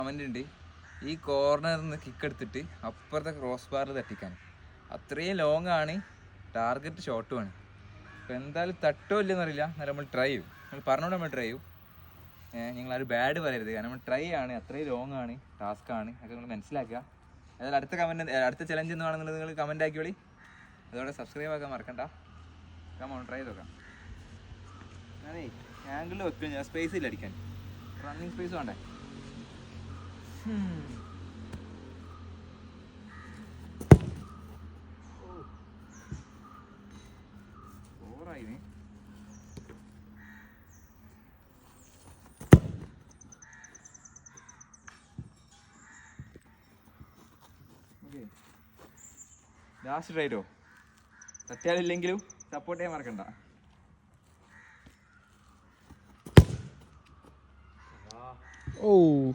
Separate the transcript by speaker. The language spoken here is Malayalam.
Speaker 1: കമൻ്റ് ഉണ്ട് ഈ കോർണറിൽ നിന്ന് കിക്ക് എടുത്തിട്ട് അപ്പുറത്തെ ക്രോസ് ബാറിൽ തട്ടിക്കാൻ. അത്രയും ലോങ് ആണ്, ടാർഗറ്റ് ഷോട്ടുമാണ്. അപ്പോൾ എന്തായാലും തട്ടോ ഇല്ലെന്ന് അറിയില്ല, എന്നാലും നമ്മൾ ട്രൈ ചെയ്യും. നമ്മൾ പറഞ്ഞോണ്ട് നമ്മൾ ട്രൈ ചെയ്യും. നിങ്ങളാരും ബാഡ് പറയരുത്, കാരണം നമ്മൾ ട്രൈ ആണ്, അത്രയും ലോങ് ആണ്, ടാസ്ക് ആണ്, അതൊക്കെ നിങ്ങൾ മനസ്സിലാക്കുക. അതായത് അടുത്ത ചലഞ്ച് എന്ന് വേണമെന്നുള്ളത് നിങ്ങൾ കമൻ്റ് ആക്കിയോളി. അതോടെ സബ്സ്ക്രൈബ് ആക്കാൻ മറക്കണ്ട. കമോൺ ട്രൈ ചെയ്ത് നോക്കാം. ഞാനേ ആംഗിളിൽ വെക്കും, ഞാൻ സ്പേസ് ഇല്ല അടിക്കാൻ, റണ്ണിങ് സ്പേസ് വേണ്ടേ. ഓറായിന്. ഓക്കെ, ലാസ്റ്റ് ട്രൈഡോ. തട്ടിയാലില്ലെങ്കിലും സപ്പോർട്ട് ചെയ്യാൻ മറക്കണ്ട.
Speaker 2: Oh.